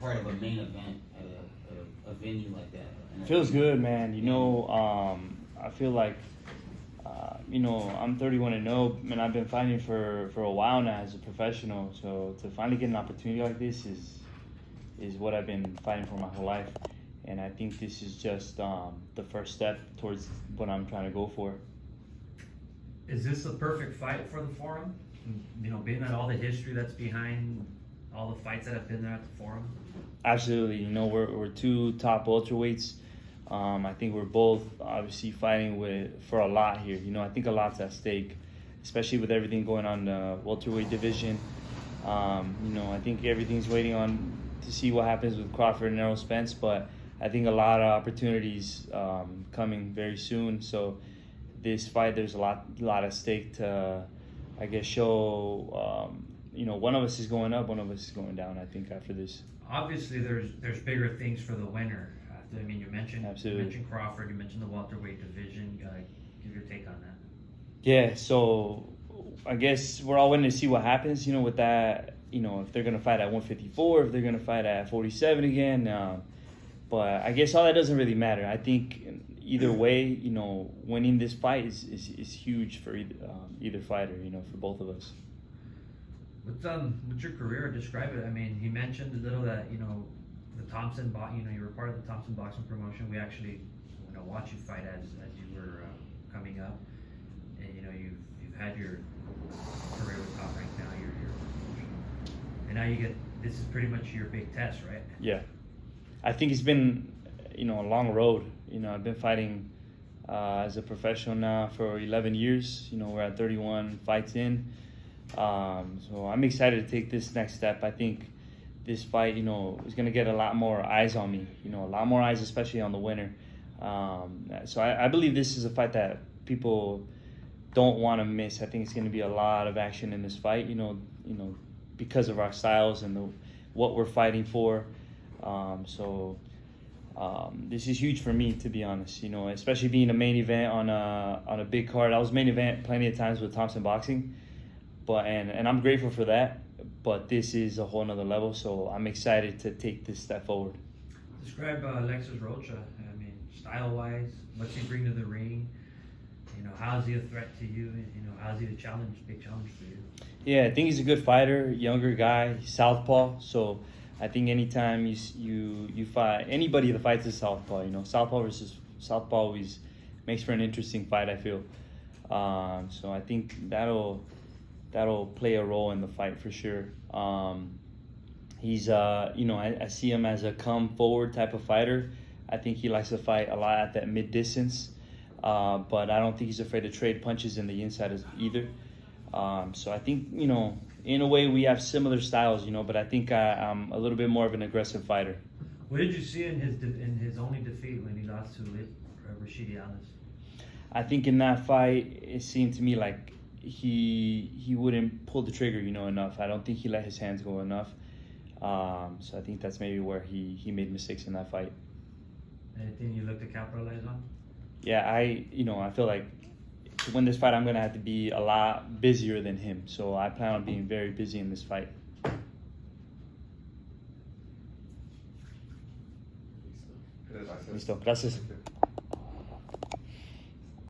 part of a main event at a venue like that? Feels good, man. I feel like, I'm 31-0, and I've been fighting for a while now as a professional. So to finally get an opportunity like this is what I've been fighting for my whole life. And I think this is just the first step towards what I'm trying to go for. Is this the perfect fight for the Forum? Being that all the history that's behind all the fights that have been there at the Forum? Absolutely. We're two top welterweights. I think we're both obviously fighting for a lot here. I think a lot's at stake, especially with everything going on in the welterweight division. I think everything's waiting on to see what happens with Crawford and Errol Spence, but I think a lot of opportunities coming very soon. So this fight, there's a lot at stake to, I guess, show. One of us is going up, one of us is going down. I think after this. Obviously, there's bigger things for the winner. You mentioned Crawford, you mentioned the welterweight division. Give your take on that. Yeah, so I guess we're all waiting to see what happens. With that, if they're gonna fight at 154, if they're gonna fight at 47 again. But I guess all that doesn't really matter. I think either way, winning this fight is huge for either fighter. For both of us. With your career, describe it. He mentioned a little that the Thompson, you were part of the Thompson boxing promotion. We actually watch you fight as you were coming up, and you've had your career with Top Rank now. And now you get, this is pretty much your big test, right? Yeah, I think it's been a long road. I've been fighting as a professional now for 11 years. We're at 31 fights in. So I'm excited to take this next step. I think this fight, is going to get a lot more eyes on me, a lot more eyes, especially on the winner. So I believe this is a fight that people don't want to miss. I think it's going to be a lot of action in this fight, because of our styles and what we're fighting for. This is huge for me, to be honest, especially being a main event on a big card. I was main event plenty of times with Thompson Boxing, and I'm grateful for that. But this is a whole nother level, so I'm excited to take this step forward. Describe Alexis Rocha. Style-wise, what's he bring to the ring? How is he a threat to you? How is he big challenge for you? Yeah, I think he's a good fighter, younger guy, southpaw. So I think anytime you fight anybody that fights a southpaw, southpaw versus southpaw always makes for an interesting fight, I feel. So I think that'll play a role in the fight for sure. He's I see him as a come forward type of fighter. I think he likes to fight a lot at that mid distance, but I don't think he's afraid to trade punches in the inside either. So I think in a way we have similar styles, but I think I'm a little bit more of an aggressive fighter. What did you see in his only defeat when he lost to Rashidi Alice? I think in that fight it seemed to me like he wouldn't pull the trigger, enough. I don't think he let his hands go enough. So I think that's maybe where he made mistakes in that fight. Anything you look to capitalize on? Yeah, I feel like to win this fight, I'm gonna have to be a lot busier than him. So I plan on being very busy in this fight. Listo. Gracias.